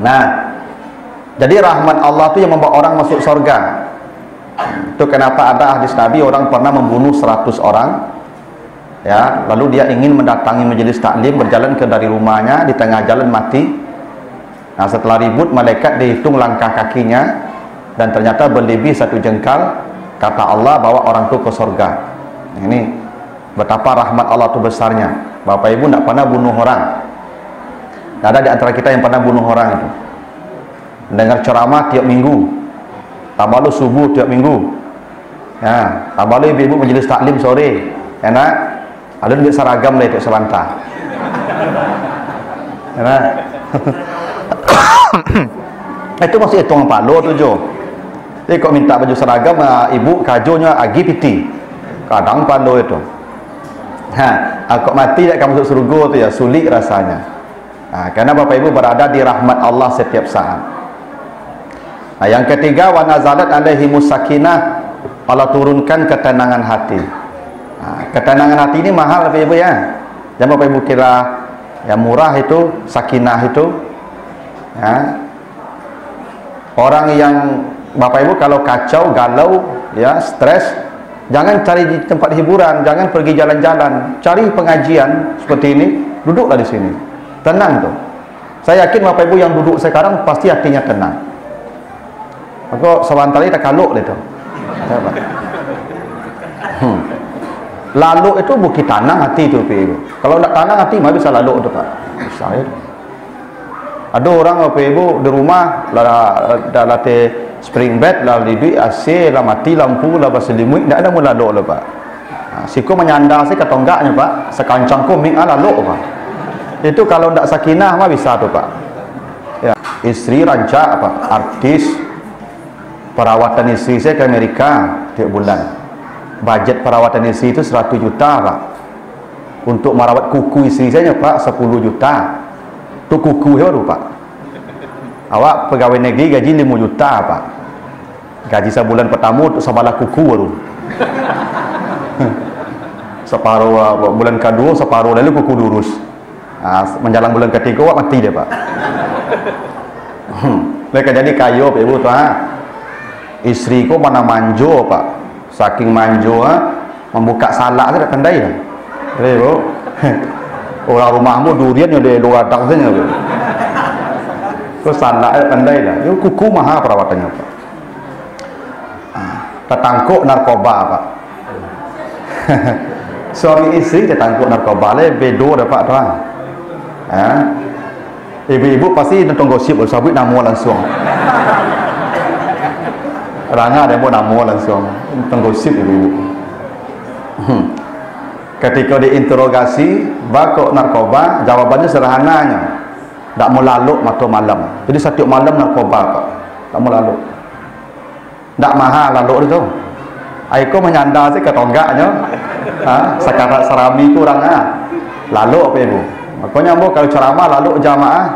Nah, jadi rahmat Allah itu yang membawa orang masuk surga. Itu kenapa ada hadis Nabi orang pernah membunuh 100 orang, ya, lalu dia ingin mendatangi majelis taklim, berjalan ke dari rumahnya, di tengah jalan mati. Nah, setelah ribut, malaikat dihitung langkah kakinya dan ternyata berlebih 1 jengkal. Kata Allah bawa orang itu ke surga. Ini betapa rahmat Allah itu besarnya. Bapak Ibu tidak pernah bunuh orang. Tidak ada di antara kita yang pernah bunuh orang itu. Dengar ceramah tiap minggu, tambah lu subuh tiap minggu, ya, tambah lu ibu-ibu majelis taklim sore, enak, ada duit seragam lah itu selanta, enak. Itu masih hitung palo tu jo. Jadi kau minta baju seragam, ibu kajunya agi piti, kadang palo itu. Kau mati tak kamu masuk surga tu ya, sulit rasanya. Karena Bapak Ibu berada di rahmat Allah setiap saat. Yang ketiga, wa nazalat alaihimus sakinah, Allah turunkan ketenangan hati. Ketenangan hati ini mahal Bapak Ibu ya. Jangan Bapak Ibu kira yang murah itu sakinah itu, ya. Orang yang Bapak Ibu kalau kacau, galau, ya, stres, jangan cari di tempat hiburan, jangan pergi jalan-jalan, cari pengajian seperti ini, duduklah di sini, tenang tuh. Saya yakin Bapak Ibu yang duduk sekarang pasti hatinya tenang. Aku sewantali tak kaluk itu. Lalu itu bukti tanang hati itu, Bapak Ibu. Kalau tak tanang hati, mah bisa lalu itu, Pak. Bisa ya. Ada orang Bapak Ibu di rumah dah latih spring bed, lah liduit AC, lah mati lampu, lah berselimut, tak ada mula lalu lah, Pak. Siku menyandar sih ketonggaknya, Pak. Sekancang komik lalu, Pak. Itu kalau tak sakinah mah bisa tuh, Pak. Ya, istri rancak apa? Artis. Perawatan istri saya ke Amerika tiap bulan. Budget perawatan istri itu 100 juta, Pak. Untuk merawat kuku istri saya, Pak, 10 juta. Itu kuku baru, Pak. Awak pegawai negeri gaji 5 juta, Pak. Gaji sebulan pertama untuk sebalah kuku baru. Separuh bulan kedua, separuh lalu kuku lurus. Menjelang bulan ketiga, awak mati dia, Pak. Mereka jadi kayu, Pak Ibu, tuh. Istriku mana manjo, Pak. Saking manjo, membuka salak saya tak pandai lah. Jadi, Bu, orang rumahmu durian yang dia luar datang saja, Bu. Terus salak saya pandai lah. Itu kuku mahal perawatannya, Pak. Tertangkuk narkoba, Pak. Suami istri tertangkuk narkoba lah, bedo dah, Pak, tuan. Ibu-ibu pasti nonton gosip, sabut nama langsung. Rangga dia pun nama langsung tenggosip ibu-ibu. Ketika diinterogasi bakok narkoba, jawabannya sederhananya, tak mau lalu atau malam. Jadi setiap malam narkoba, Pak, tak mau lalu, tak mahal lalu itu. Aiko menyandar sih ketonggaknya, sekarat serami kurang lalu apa ibu. Makanya bu kalau ceramah lalu jamaah,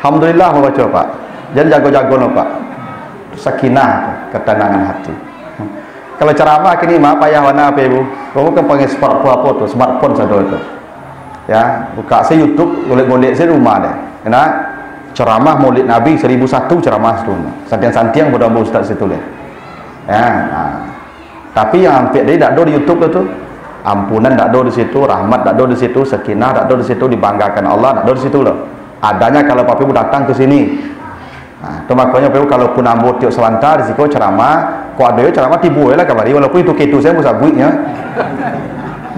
alhamdulillah baca, Pak. Jangan jago-jago no, Pak. Sakinah, ketenangan hati. Kalau ceramah kini mah payah warna apa ibu? Kamu kan pakai smartphone tuh, smartphone satu itu. Ya, buka si YouTube, golek-golek si rumah deh. Kena ceramah Maulid Nabi 1001 ceramah itu. Santiang-santiang bodoh ustaz situ deh. Ya, tapi yang hampir dia tak ada di YouTube itu. Ampunan tak ada di situ, rahmat tak ada di situ, sakinah tak ada di situ, dibanggakan Allah tak ada di situ loh. Adanya kalau Bapak Ibu datang ke sini. Itu makanya Bapak Ibu kalaupun ambo tiap selantar risiko ceramah, kau ada ceramah tibu lah kabari, walaupun itu ketu saya musa buitnya.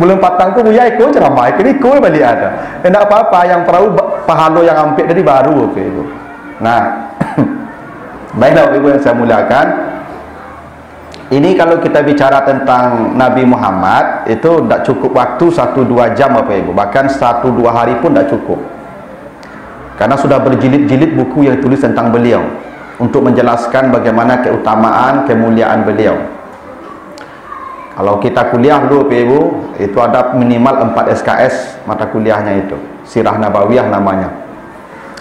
Belum patang tu buya ikut ceramah, ini kau balik ada. Tidak apa-apa, yang perahu pahala yang hampir dari baru, Bapak Ibu. Nah, baiklah Bapak Ibu yang saya muliakan. Ini kalau kita bicara tentang Nabi Muhammad, itu tidak cukup waktu 1-2 jam Bapak Ibu, bahkan 1-2 hari pun tidak cukup. Karena sudah berjilid-jilid buku yang tulis tentang beliau untuk menjelaskan bagaimana keutamaan, kemuliaan beliau. Kalau kita kuliah dulu Bapak Ibu, itu ada minimal 4 SKS mata kuliahnya itu. Sirah Nabawiyah namanya.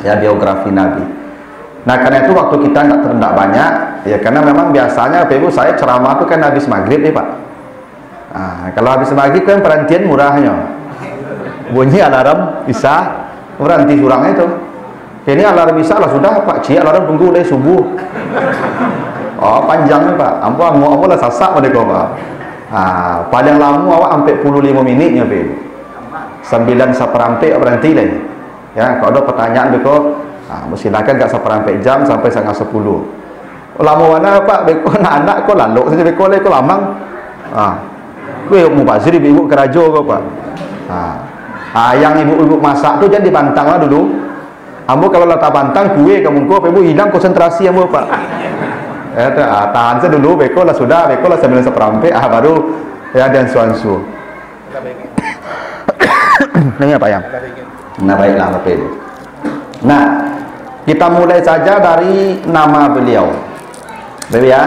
Ya, biografi Nabi. Nah, karena itu waktu kita tidak banyak, ya karena memang biasanya Bapak Ibu saya ceramah itu kan habis maghrib ya, Pak. Kalau habis maghrib kan perhentian murahnya. Bunyi alarm bisa berhenti kurang itu. Ini alarm bisa lah sudah Pak Cik, alarm tunggu dari subuh. Oh panjang ni Pak, ampun lah sasak pada kau Pak. Paling lama awak sampai 45 minit ni Pak. 9 berhenti lagi. Ya, kalau ada pertanyaan beko, silakan kat 1 jam sampai 9:30. Lama mana Pak? Beko anak-anak kau lalu saja beko lagi kau lamang. Weh mubazir ibu kerajo kau Pak. Yang ibu-ibu masak tu jangan dibantang lah dulu. Ambo kalau letak bantang kue kamu kau, ibu hilang konsentrasi ambo Pak. Tahan saya dulu, beko lah sudah, beko lah 9 seperempat, baru ya dan suansu. Ini apa yang? Nah baiklah Bapak Ibu. Nah kita mulai saja dari nama beliau. Baik ya.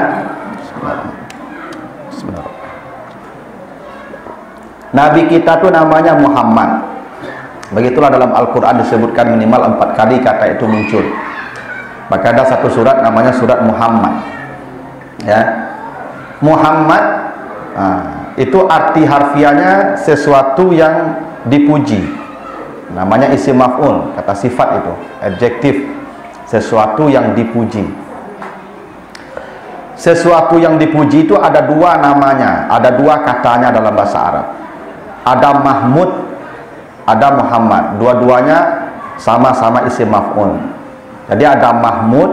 Nabi kita tuh namanya Muhammad. Begitulah dalam Al-Quran disebutkan minimal 4 kali kata itu muncul. Maka ada satu surat namanya surat Muhammad. Ya, Muhammad itu arti harfiahnya sesuatu yang dipuji. Namanya isim maf'ul, kata sifat itu, adjektif, sesuatu yang dipuji. Sesuatu yang dipuji itu ada 2 namanya, ada 2 katanya dalam bahasa Arab. Ada Mahmud, ada Muhammad, dua-duanya sama-sama isim maf'ul. Jadi ada Mahmud,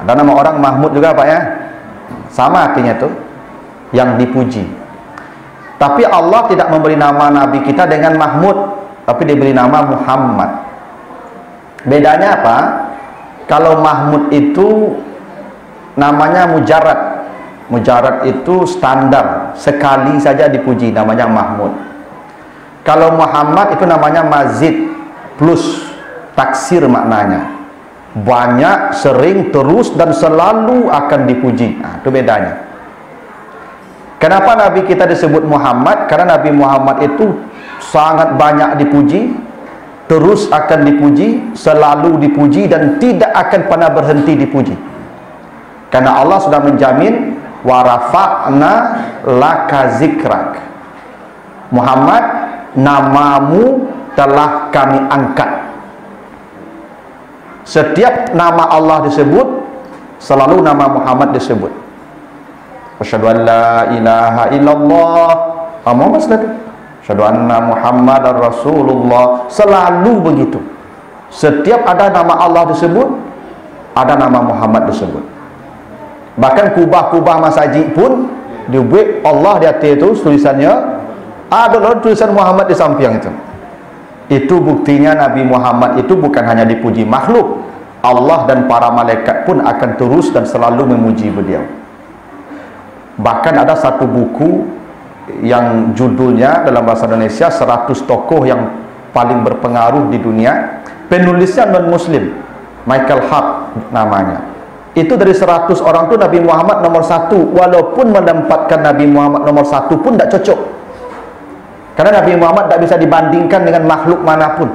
ada nama orang Mahmud juga Pak ya, sama artinya itu, yang dipuji. Tapi Allah tidak memberi nama Nabi kita dengan Mahmud, tapi diberi nama Muhammad. Bedanya apa? Kalau Mahmud itu namanya mujarrad. Mujarrad itu standar, sekali saja dipuji, namanya Mahmud. Kalau Muhammad itu namanya mazid, plus taksir maknanya, banyak, sering, terus, dan selalu akan dipuji. Itu bedanya. Kenapa Nabi kita disebut Muhammad? Karena Nabi Muhammad itu sangat banyak dipuji, terus akan dipuji, selalu dipuji, dan tidak akan pernah berhenti dipuji. Karena Allah sudah menjamin wa rafa'na laka zikrak. Muhammad, namamu telah kami angkat. Setiap nama Allah disebut, selalu nama Muhammad disebut. Asyhadu an la ilaha illallah, Muhammad sallallahu. Asyhadu anna Muhammadar Rasulullah, selalu begitu. Setiap ada nama Allah disebut, ada nama Muhammad disebut. Bahkan kubah-kubah masjid pun dibuat Allah di atas itu tulisannya, ada tulisan Muhammad di samping itu. Itu buktinya Nabi Muhammad itu bukan hanya dipuji makhluk, Allah dan para malaikat pun akan terus dan selalu memuji beliau. Bahkan ada satu buku yang judulnya dalam bahasa Indonesia 100 tokoh yang paling berpengaruh di dunia, penulisnya non-muslim, Michael Hart namanya. Itu dari 100 orang itu Nabi Muhammad nomor 1, walaupun menempatkan Nabi Muhammad nomor 1 pun tidak cocok. Karena Nabi Muhammad tidak bisa dibandingkan dengan makhluk manapun.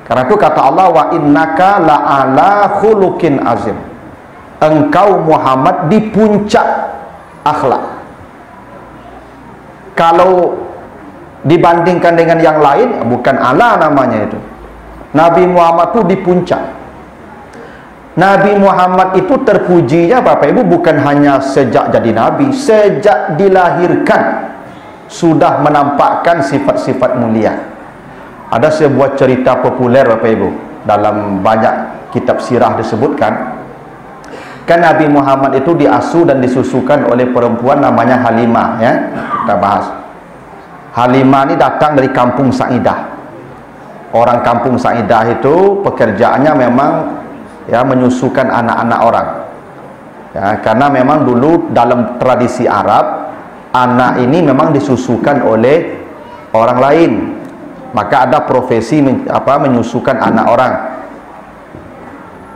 Karena itu kata Allah, wa innaka la'ala khuluqin azim. Engkau Muhammad di puncak akhlak. Kalau dibandingkan dengan yang lain, bukan ala namanya itu. Nabi Muhammad itu di puncak. Nabi Muhammad itu terpujinya Bapak Ibu bukan hanya sejak jadi Nabi, sejak dilahirkan sudah menampakkan sifat-sifat mulia. Ada sebuah cerita populer Bapak Ibu, dalam banyak kitab sirah disebutkan, kan Nabi Muhammad itu diasuh dan disusukan oleh perempuan namanya Halimah ya. Kita bahas. Halimah ini datang dari kampung Sa'idah. Orang kampung Sa'idah itu pekerjaannya memang ya menyusukan anak-anak orang. Ya, karena memang dulu dalam tradisi Arab, anak ini memang disusukan oleh orang lain. Maka ada profesi menyusukan anak orang.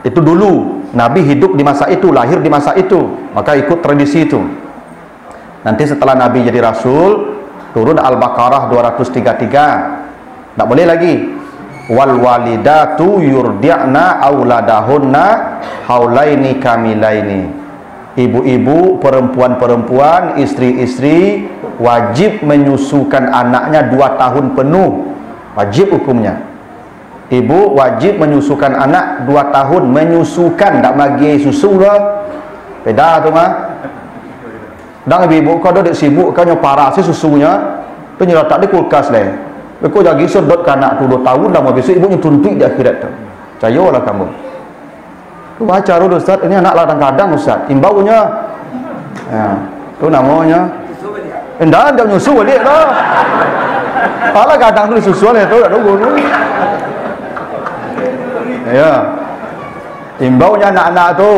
Itu dulu Nabi hidup di masa itu, lahir di masa itu, maka ikut tradisi itu. Nanti setelah Nabi jadi Rasul, turun Al-Baqarah 233, tak boleh lagi. Wal walidatu yurdi'na auladahunna haulaini kamilaini. Ibu-ibu, perempuan-perempuan, istri-istri wajib menyusukan anaknya 2 tahun penuh, wajib hukumnya. Ibu wajib menyusukan anak 2 tahun, menyusukan, tak bagi susu lah. Beda tu mah. Dan ibu kau dah sibuk kau nyopara si susunya, tu nyerah tak di kulkas leh. Kau jadi sedot anak tu 2 tahun dah mau besok ibunya tuntut di akhirat tu. Cayolah kamu. Tu baca dulu Ustaz, ini anak ladang-kadang Ustaz. Imbaunya. Ya, tu namanya. Endah dia nyusu balik lah. Pala kadang tu susu leh tu dak tunggu tu. Ya. Imbaunya anak-anak tu.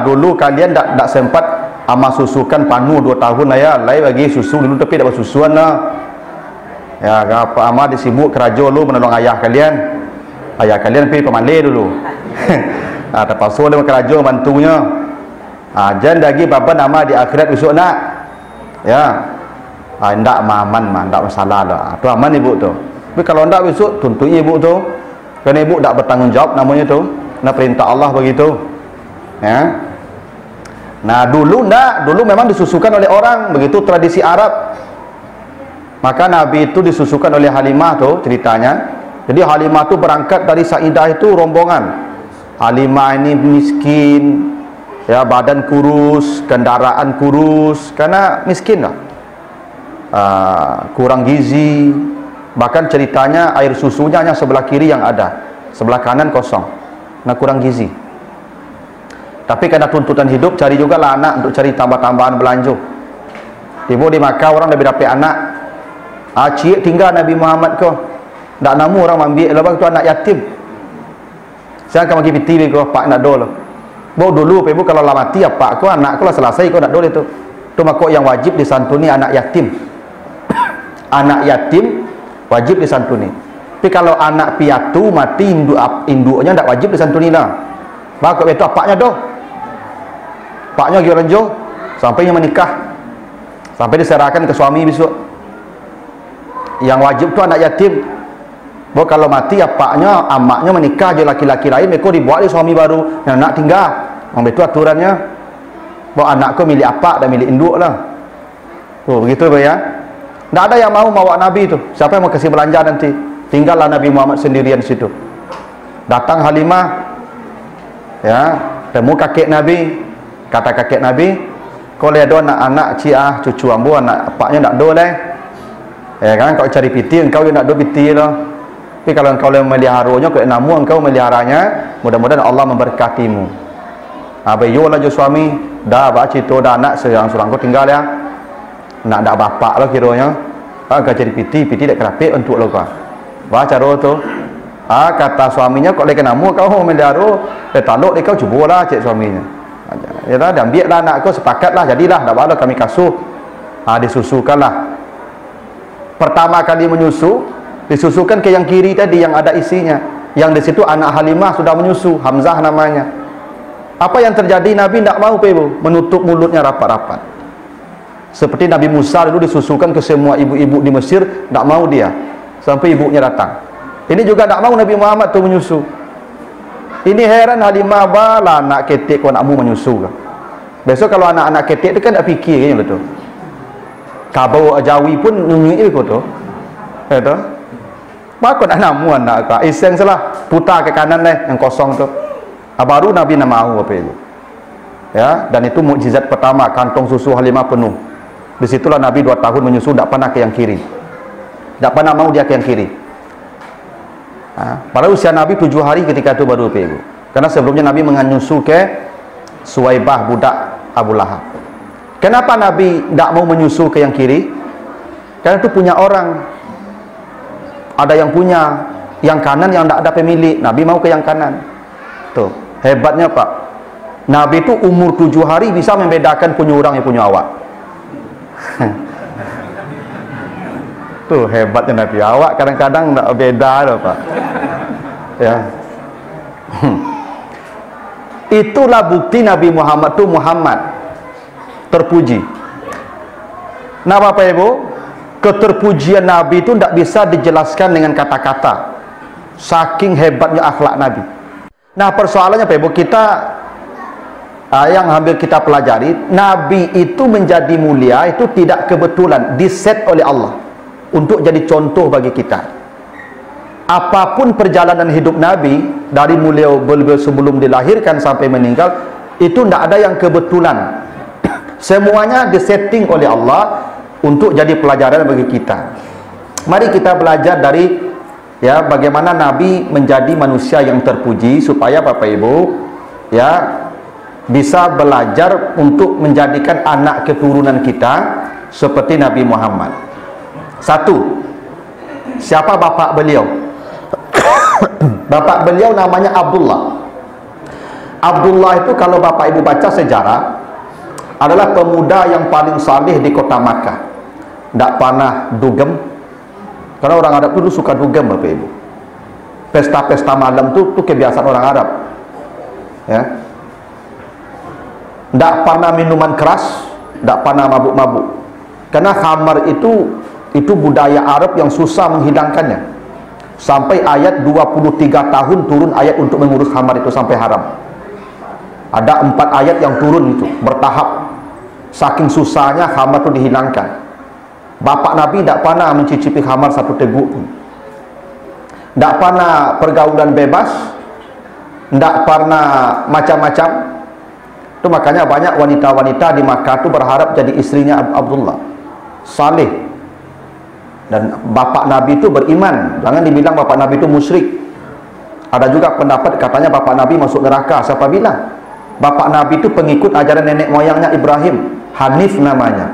Dulu kalian tak sempat ama susukan panu 2 tahun lah ya. Lai bagi susu dulu tapi tak bersusuan lah. Ya, apa ama disibuk kerajo lu menolong ayah kalian. Ayah kalian pergi pemalai dulu. Terpaksa dia kerajo bantunya. Jangan lagi bapa nama di akhirat besok nak. Ya. Ndak aman mah, ndak masalah lah. Tu aman ibu tu. Tapi kalau ndak besok tuntut ibu tu. Kerana ibu tak bertanggung jawab namanya tu. Nak perintah Allah begitu. Ya. Nah, dulu memang disusukan oleh orang, begitu tradisi Arab. Maka Nabi itu disusukan oleh Halimah tu ceritanya. Jadi Halimah tu berangkat dari Saidah itu rombongan. Halimah ini miskin, ya, badan kurus, kendaraan kurus, karena miskin lah. Kurang gizi. Bahkan ceritanya air susunya hanya sebelah kiri yang ada, sebelah kanan kosong. Nah, kurang gizi. Tapi karena tuntutan hidup, cari juga lah anak untuk cari tambah-tambahan belanja. Ibu di Makkah orang dah dapat anak. Cik tinggal Nabi Muhammad ko. Tak namu orang ambil lepas tu anak yatim. Saya akan bagi piti ko pak nak dol. Bawa dulu ibu kalau lah mati apa ko anak ko lah selesai ko nak dol itu. Tu makok yang wajib disantuni anak yatim. Anak yatim wajib disantuni. Tapi kalau anak piatu mati induknya tak wajib disantuni lah. Makok itu apaknya doh. Paknya pergi renjo sampai yang menikah, sampai diserahkan ke suami besok. Yang wajib tu anak yatim. Bahawa kalau mati apaknya, amaknya menikah je laki-laki lain, mereka dibuat di suami baru yang nak tinggal. Itu aturannya. Bahawa anakku milik apak dan milik induk lah. Begitu ya. Tak ada yang mau bawa Nabi tu. Siapa yang mau kasih belanja nanti? Tinggallah Nabi Muhammad sendirian di situ. Datang Halimah, ya, temu kakek Nabi. Kata kakek Nabi, kau lihat anak-anak ciah cucu ambu anak apaknya nak do leh. Ya kan, kau cari piti engkau yang nak do piti lah. Tapi kalau engkau meliharanya, kau namu engkau meliharanya, mudah-mudahan Allah memberkatimu. Bayo lah jo suami, dah baca itu dah anak seorang kau tinggal ya. Nak dak bapak lah kiranya. Kau cari piti dak kerapik untuk lo kau. Baca ro tu. Kata suaminya kau lagi namu kau melihara, taluk dia kau cubalah cek suaminya. Ya dah, ambillah anak kau, sepakatlah, jadilah, dah bawa kami kasuh. Disusukanlah. Pertama kali menyusu, disusukan ke yang kiri tadi yang ada isinya. Yang di situ anak Halimah sudah menyusu, Hamzah namanya. Apa yang terjadi? Nabi tidak mau menutup mulutnya rapat-rapat. Seperti Nabi Musa dulu disusukan ke semua ibu-ibu di Mesir, tidak mau dia. Sampai ibunya datang. Ini juga tidak mau Nabi Muhammad tu menyusu. Ini heran Halimah bala anak ketik kau nak mu menyusu kan. Besok kalau anak-anak ketik tu kan tak fikir kan betul. Kabau Jawi pun nunjuk ikut tu. Betul. Maka nak namu anak kau. Iseng salah putar ke kanan yang kosong tu. Baru Nabi nak mahu apa itu. Ya, dan itu mukjizat pertama, kantong susu Halimah penuh. Di situlah Nabi 2 tahun menyusu, tak pernah ke yang kiri. Tak pernah mau dia ke yang kiri. Pada usia Nabi 7 hari ketika itu baru ibu. Karena sebelumnya Nabi menyusu ke Suwaibah budak Abu Lahab. Kenapa Nabi tidak mau menyusu ke yang kiri? Karena itu punya orang. Ada yang punya, yang kanan yang tidak ada pemilik. Nabi mau ke yang kanan. Tuh, hebatnya Pak. Nabi itu umur 7 hari bisa membedakan punya orang yang punya awak. Tuh hebatnya Nabi. Awak kadang-kadang tak beda loh Pak. Ya. Itulah bukti Nabi Muhammad tu Muhammad terpuji. Nah Bapak Ibu, keterpujian Nabi itu tidak bisa dijelaskan dengan kata-kata. Saking hebatnya akhlak Nabi. Nah persoalannya Bapak Ibu, kita yang hampir kita pelajari, Nabi itu menjadi mulia itu tidak kebetulan, diset oleh Allah untuk jadi contoh bagi kita. apapun perjalanan hidup Nabi dari beliau sebelum dilahirkan sampai meninggal, itu tidak ada yang kebetulan. Semuanya disetting oleh Allah untuk jadi pelajaran bagi kita. Mari kita belajar dari bagaimana Nabi menjadi manusia yang terpuji, supaya Bapak Ibu bisa belajar untuk menjadikan anak keturunan kita seperti Nabi Muhammad. Satu, siapa bapak beliau? Bapak beliau namanya Abdullah. Abdullah itu kalau Bapak Ibu baca sejarah, adalah pemuda yang paling saleh di kota Makkah. Tidak pernah dugem, karena orang Arab dulu suka dugem, Bapak Ibu. Pesta-pesta malam itu kebiasaan orang Arab. Tidak pernah minuman keras, tidak pernah mabuk-mabuk. Karena khamar itu budaya Arab yang susah menghilangkannya. Sampai ayat 23 tahun turun ayat untuk mengurus khamar itu sampai haram. Ada 4 ayat yang turun itu bertahap. Saking susahnya khamar itu dihilangkan. Bapak Nabi tidak pernah mencicipi khamar satu teguk pun. Tidak pernah pergaulan bebas, tidak pernah macam-macam. Itu makanya banyak wanita-wanita di Makkah itu berharap jadi istrinya Abdullah. Saleh. Dan bapak Nabi itu beriman. Jangan dibilang bapak Nabi itu musyrik. Ada juga pendapat katanya bapak Nabi masuk neraka. Siapa bilang? Bapak Nabi itu pengikut ajaran nenek moyangnya Ibrahim. Hanif namanya.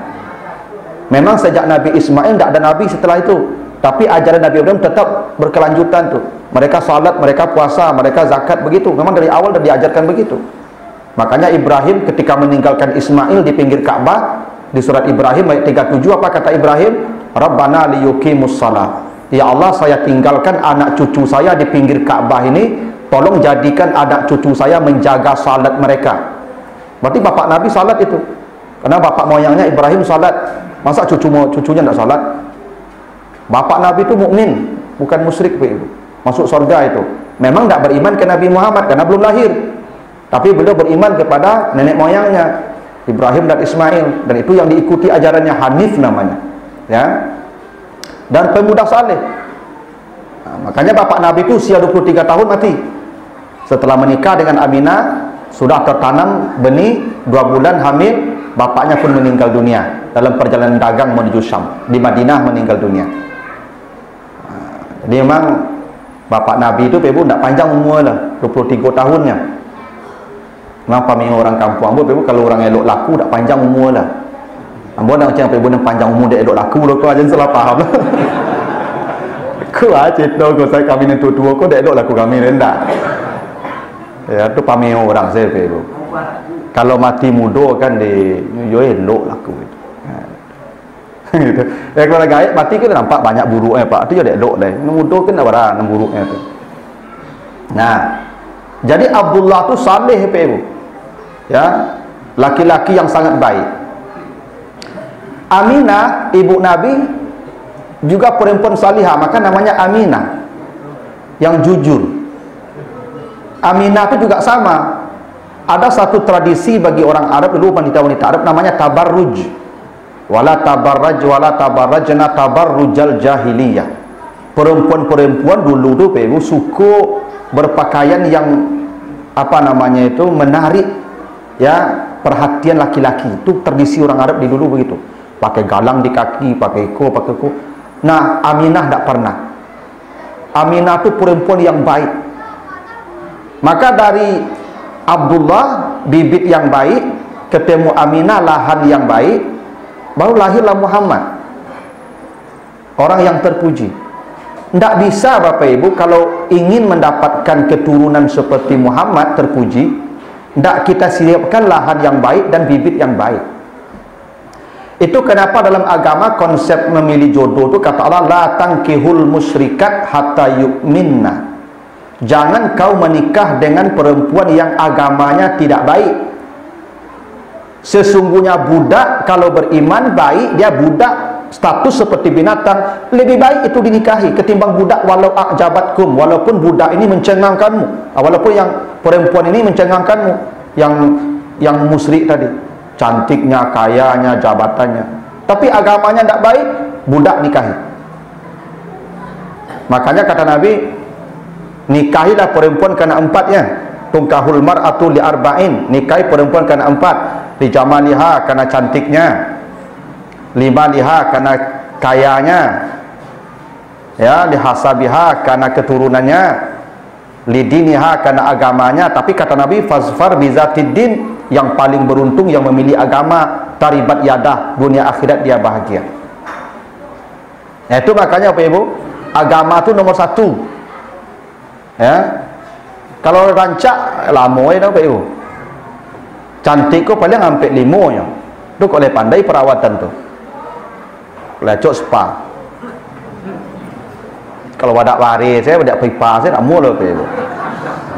Memang sejak Nabi Ismail tidak ada Nabi setelah itu. Tapi ajaran Nabi Ibrahim tetap berkelanjutan tuh. Mereka salat, mereka puasa, mereka zakat, begitu. Memang dari awal sudah diajarkan begitu. Makanya Ibrahim ketika meninggalkan Ismail di pinggir Ka'bah, di surat Ibrahim ayat 37, apa kata Ibrahim? Rabbana liyuqimus shalah. Ya Allah, saya tinggalkan anak cucu saya di pinggir Ka'bah ini, tolong jadikan anak cucu saya menjaga salat mereka. Berarti bapak Nabi salat itu. Karena bapak moyangnya Ibrahim salat. Masa cucunya tidak salat? Bapak Nabi itu mukmin, bukan musyrik, Ibu. Masuk surga itu. Memang tidak beriman ke Nabi Muhammad karena belum lahir. Tapi beliau beriman kepada nenek moyangnya Ibrahim dan Ismail, dan itu yang diikuti ajarannya, Hanif namanya. Dan pemuda saleh. Makanya bapak Nabi itu usia 23 tahun mati. Setelah menikah dengan Aminah, sudah tertanam benih, 2 bulan hamil, bapaknya pun meninggal dunia dalam perjalanan dagang menuju Syam. Di Madinah meninggal dunia. Jadi memang bapak Nabi itu Ibu tidak panjang umur lah, 23 tahunnya. Kenapa memang orang kampung Ibu kalau orang elok laku tak panjang umur lah. Ambo nak macam Ibu yang panjang umur dia elok laku lo, kau aja salah paham lah. Kau aja tahu kau saya kami nentu tua kau dia elok laku kami rendah. Ya tu pameo orang saya Ibu. Kalau mati muda kan di yo elok laku itu. Gitu. Kalau gaib mati kan nampak banyak buruknya Pak. Itu dia elok deh. Muda kan ada buruknya tu. Nah, jadi Abdullah tu saleh Ibu. Laki-laki yang sangat baik. Aminah ibu Nabi juga perempuan salihah, maka namanya Aminah, yang jujur. Aminah itu juga sama. Ada satu tradisi bagi orang Arab dulu, wanita-wanita Arab, namanya tabarruj. Wala tabarraj wala tabarrajna tabarrujal jahiliyah. Perempuan-perempuan dulu tu Ibu suka berpakaian yang menarik perhatian laki-laki. Itu tradisi orang Arab di dulu begitu. Pakai galang di kaki, pakai ko. Nah, Aminah tidak pernah. Aminah itu perempuan yang baik. Maka dari Abdullah, bibit yang baik, ketemu Aminah, lahan yang baik, baru lahirlah Muhammad, orang yang terpuji. Tidak bisa Bapak Ibu kalau ingin mendapatkan keturunan seperti Muhammad terpuji, tidak kita siapkan lahan yang baik dan bibit yang baik. Itu kenapa dalam agama konsep memilih jodoh itu kata Allah, la tankihul musyrikat hatta yu'minna. Jangan kau menikah dengan perempuan yang agamanya tidak baik. Sesungguhnya budak kalau beriman baik, dia budak status seperti binatang, lebih baik itu dinikahi ketimbang budak walau a'jabatkum, walaupun budak ini mencengangkanmu, walaupun yang perempuan ini mencengangkanmu, yang musyrik tadi, cantiknya, kayanya, jabatannya, tapi agamanya tidak baik, budak nikahi. Makanya kata Nabi, nikahilah perempuan karena 4 ya. Tungkahul mar'atu li arba'in, nikahi perempuan karena 4. Li jamaliha, karena cantiknya. Limaliha, karena kayanya. Ya, li hasabiha, karena keturunannya. Li diniha, karena agamanya. Tapi kata Nabi, fazfar bizatiddin, yang paling beruntung yang memilih agama, taribat yadah, dunia akhirat dia bahagia. Ya, itu makanya Bapak Ibu, agama itu nomor 1. Ya. Kalau rancak lama ya Bapak Ibu. Cantik kok paling hampir 5 nya. Tu kok boleh pandai perawatan tu. Lecok spa. Kalau wadak waris saya, wadak pipa saya tak mau lah Bapak Ibu.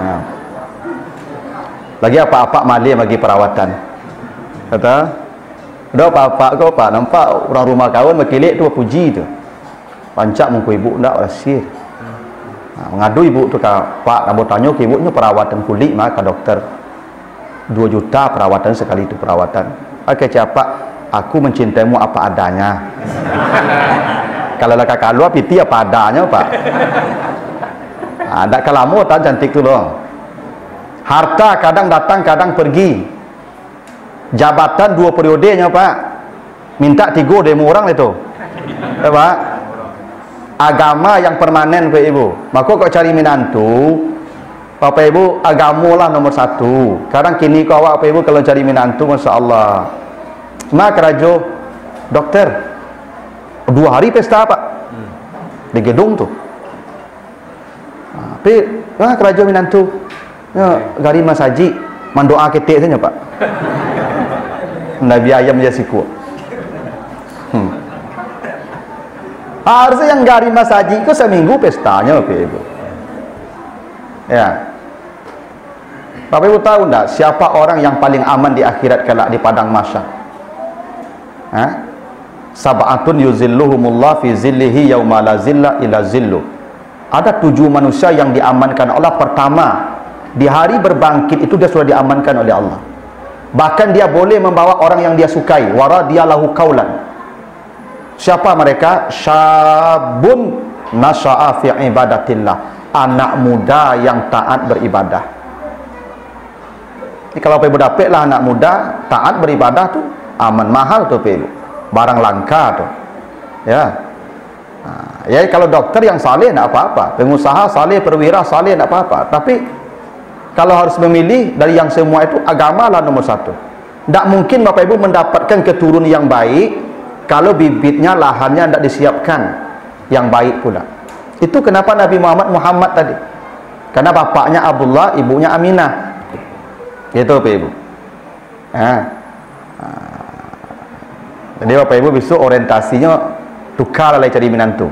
Ha. Lagi apa-apa malih bagi perawatan. Kata, "Dah apa-apa kau pak, nampak orang rumah kawan berkilik tu puji tu. Pancak muka ibu ndak rasih." Mengadu ibu tu, "Pak, kamu tanya ke ibunya perawatan kulit maka dokter 2 juta perawatan sekali itu perawatan." Oke, siapa? Aku mencintaimu apa adanya. Kalau laka kalau piti apa adanya, Pak. Ndak kalamu tak cantik tu loh. Harta kadang datang kadang pergi. Jabatan 2 periodenya, Pak. Minta 3 demo orang itu. Ya, Pak. Agama yang permanen Bapak Ibu. Maka kau cari minantu, Bapak Ibu, agamalah nomor 1. Kadang kini kau awak Bapak Ibu kalau cari minantu, Masya Allah. Mak rajo dokter 2 hari pesta Pak di gedung tu. Tapi rajo minantu ya, gari masaji mandoa ketik saja Pak. Nabi ayam je siku. Harusnya yang gari masaji itu seminggu pestanya Bapak Ibu. Ya. Bapak Ibu tahu enggak siapa orang yang paling aman di akhirat kelak di padang mahsyar? Sab'atun yuzilluhumullah fi zillihi yauma la zilla illa zillu. Ada 7 manusia yang diamankan Allah. Pertama, di hari berbangkit itu dia sudah diamankan oleh Allah. Bahkan dia boleh membawa orang yang dia sukai. Waradiyallahu qaulan. Siapa mereka? Syabun nasha'a fi ibadatillah. Anak muda yang taat beribadah. Jadi kalau Bapak Ibu dapatlah anak muda taat beribadah tu aman, mahal tu Bapak Ibu. Barang langka tu. Ya. Ya kalau dokter yang saleh tak apa-apa. Pengusaha saleh, perwira saleh tak apa-apa. Tapi kalau harus memilih dari yang semua itu, agamalah nomor 1. Tak mungkin Bapak Ibu mendapatkan keturunan yang baik kalau bibitnya, lahannya tidak disiapkan yang baik pula. Itu kenapa Nabi Muhammad tadi. Karena bapaknya Abdullah, ibunya Aminah. Itu Bapak Ibu. Jadi Bapak Ibu besok orientasinya tukar lah cari minantu.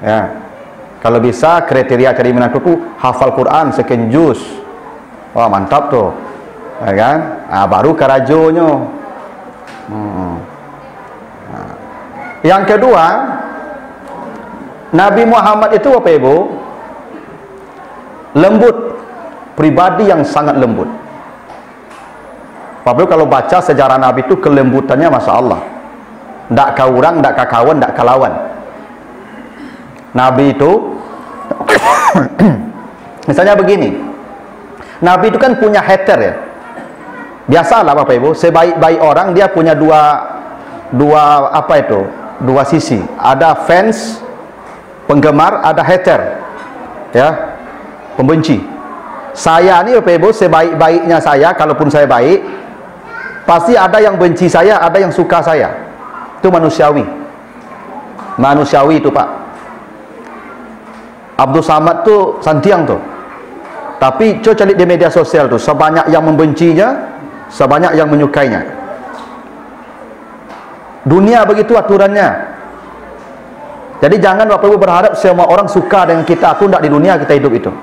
Ya. Kalau bisa kriteria cari minantu tu hafal Quran sekian juz. Wah mantap tuh. Ya kan? Baru karajonya. Yang kedua, Nabi Muhammad itu Bapak Ibu lembut, pribadi yang sangat lembut. Bapak Ibu kalau baca sejarah Nabi itu kelembutannya Masya Allah. Tak kaurang, tak kakawan, tak kalawan. Nabi itu misalnya begini, Nabi itu kan punya hater ya. Biasalah Bapak Ibu, sebaik-baik orang dia punya dua apa itu? 2 sisi. Ada fans, penggemar, ada hater. Ya. Pembenci. Saya ni Bapak Ibu, sebaik-baiknya saya, kalaupun saya baik, pasti ada yang benci saya, ada yang suka saya. Itu manusiawi. Manusiawi itu Pak. Abdul Samad tu santiang tu. Tapi coba cari di media sosial tu, sebanyak yang membencinya, sebanyak yang menyukainya. Dunia begitu aturannya. Jadi jangan Bapak Ibu berharap semua orang suka dengan kita. Aku tidak di dunia kita hidup itu.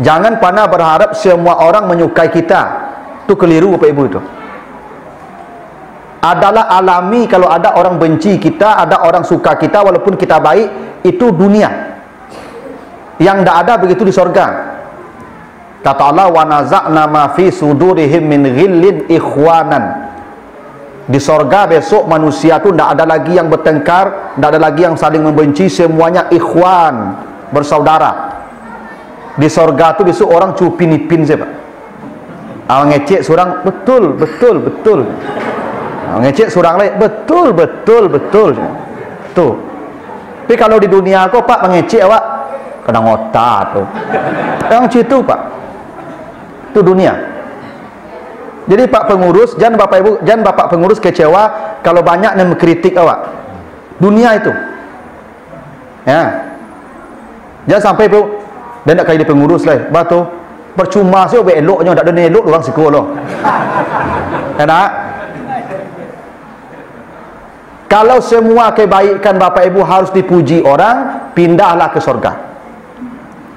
Jangan pernah berharap semua orang menyukai kita. Itu keliru Bapak Ibu itu. Adalah alami kalau ada orang benci kita, ada orang suka kita walaupun kita baik, itu dunia. Yang tidak ada begitu di sorga. Kata Allah, wa naza'na ma fi sudurihim min ghillin ikhwanan. Di sorga besok manusia tu tidak ada lagi yang bertengkar, tidak ada lagi yang saling membenci, semuanya ikhwan, bersaudara. Di sorga tu besok orang cupin-ipin siapa? Ngecek seorang betul. Ngecek seorang lain betul. Tu. Tapi kalau di dunia kau pak mengecek awak kena ngotak tu. Yang situ pak. Itu dunia. Jadi pak pengurus, jangan bapak ibu, jangan bapak pengurus kecewa kalau banyak yang mengkritik awak. Dunia itu. Ya. Jangan sampai bu, dan nak kaya di pengurus lah. Batu percuma sih obek eloknya, tak ada elok orang siko loh. Enak. Kalau semua kebaikan bapak ibu harus dipuji orang, pindahlah ke surga.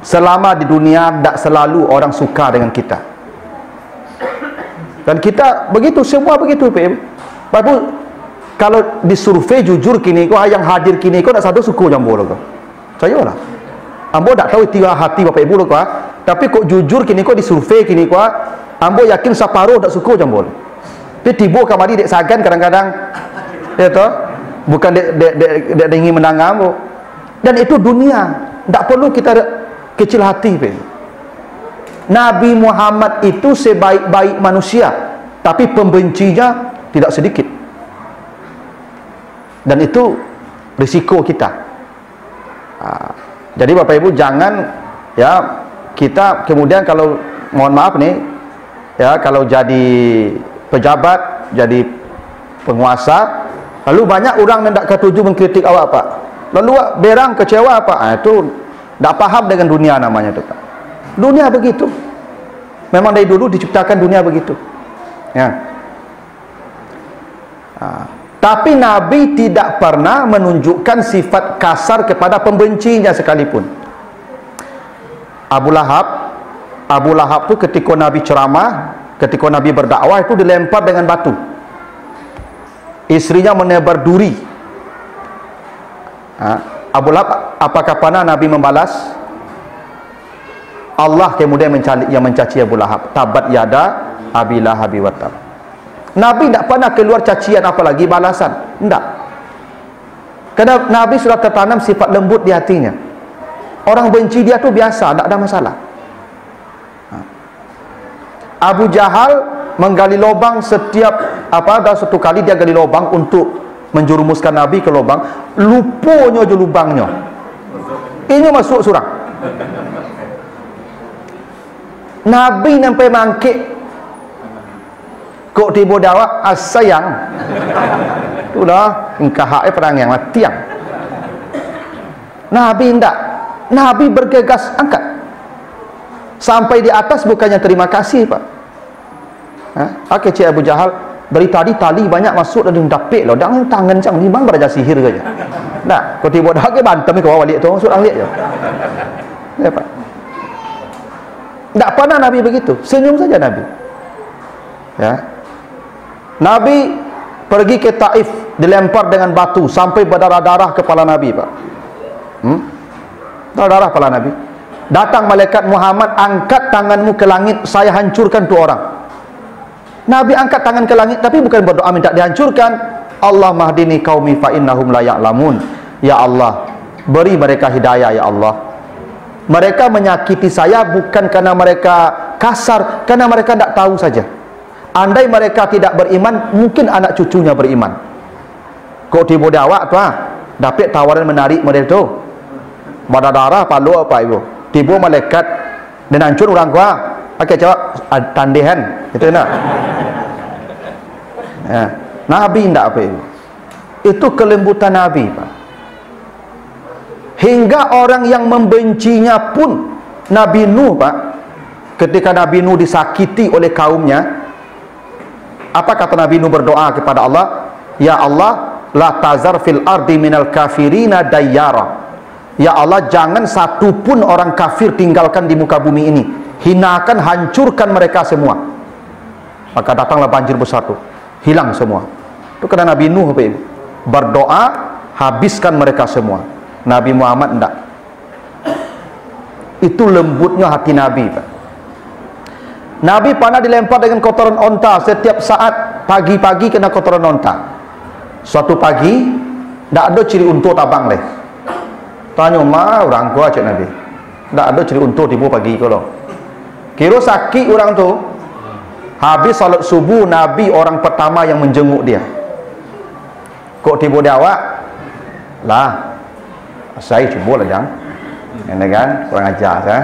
Selama di dunia tak selalu orang suka dengan kita. Dan kita begitu, semua begitu Bapak Ibu. Kalau disurvei jujur kini kau yang hadir kini kau nak satu suku jambo lo kau. Saya lah. Ambo tak tahu iti hati Bapak Ibu lo kau. Tapi kok jujur kini kau disurvei kini kau, ambo yakin separuh tak suku jambo. Tapi tibo kamari dek sagan kadang-kadang, ya toh, bukan dek ingin menang ambo. Dan itu dunia, tak perlu kita kecil hati Nabi Muhammad itu sebaik-baik manusia, tapi pembencinya tidak sedikit. Dan itu risiko kita. Jadi Bapak Ibu jangan ya kita kemudian kalau mohon maaf nih ya kalau jadi pejabat, jadi penguasa, lalu banyak orang yang tidak ketuju mengkritik awak Pak. Lalu berang kecewa Pak. Itu tidak paham dengan dunia namanya itu Pak. Dunia begitu. Memang dari dulu diciptakan dunia begitu. Ya. Tapi Nabi tidak pernah menunjukkan sifat kasar kepada pembencinya sekalipun. Abu Lahab tu ketika Nabi ceramah, ketika Nabi berdakwah itu dilempar dengan batu. Istrinya menebar duri. Abu Lahab, apakah pernah Nabi membalas? Allah kemudian mencaci Abu Lahab. Tabat yada Abi Lahab wa tab. Nabi tidak pernah keluar cacian apalagi balasan. Tidak. Karena Nabi sudah tertanam sifat lembut di hatinya. Orang benci dia tu biasa, tidak ada masalah. Abu Jahal menggali lubang dalam satu kali dia gali lubang untuk menjerumuskan Nabi ke lubang, lupanya je lubangnya. Ini masuk surang. Nabi sampai mangkit kok tiba dawak sayang itulah engkau perang yang mati yang Nabi tidak. Nabi bergegas angkat sampai di atas, bukannya terima kasih Pak. Cik Abu Jahal dari tadi tali banyak masuk dan dapik loh, jangan tangan cang limang beraja sihir saja. Nah kau tiba dawak ke bantam ke bawah balik tu masuk anglik je. Ya Pak. Tak pernah Nabi begitu, senyum saja Nabi. Ya. Nabi pergi ke Taif, dilempar dengan batu sampai berdarah-darah kepala Nabi Pak. Darah kepala Nabi. Datang malaikat Muhammad, angkat tanganmu ke langit, saya hancurkan tu orang. Nabi angkat tangan ke langit, tapi bukan berdoa minta dihancurkan. Allah mahdini qaumi fa innahum la ya'lamun. Ya Allah, beri mereka hidayah ya Allah. Mereka menyakiti saya bukan karena mereka kasar, karena mereka tidak tahu saja. Andai mereka tidak beriman, mungkin anak cucunya beriman. Kok tiba dawak tu dapat tawaran menarik model tu. Berdarah palu apa ibu? Tiba malaikat dan hancur orang gua. Pakai jawab tandihan, itu nak. Ya. Nabi tidak apa ibu. Itu kelembutan Nabi Pak. Hingga orang yang membencinya pun, Nabi Nuh Pak, ketika Nabi Nuh disakiti oleh kaumnya, apa kata Nabi Nuh berdoa kepada Allah? Ya Allah, la tazar fil ardi minal kafirina dayyara. Ya Allah, jangan satu pun orang kafir tinggalkan di muka bumi ini. Hinakan, hancurkan mereka semua. Maka datanglah banjir besar itu, hilang semua. Itu karena Nabi Nuh berdoa, habiskan mereka semua. Nabi Muhammad tidak. Itu lembutnya hati Nabi Pak. Nabi pernah dilempar dengan kotoran onta setiap saat pagi-pagi kena kotoran nontak. Suatu pagi tak ada ciri unta tabang leh. Tanya ma orang gua cik Nabi. Tak ada ciri unta tiba pagi kalau. Kira sakit orang tu. Habis salat subuh Nabi orang pertama yang menjenguk dia. Kok tiba dia awak? Lah. Saya cuba lah jang. Ini kan kurang ajar saya.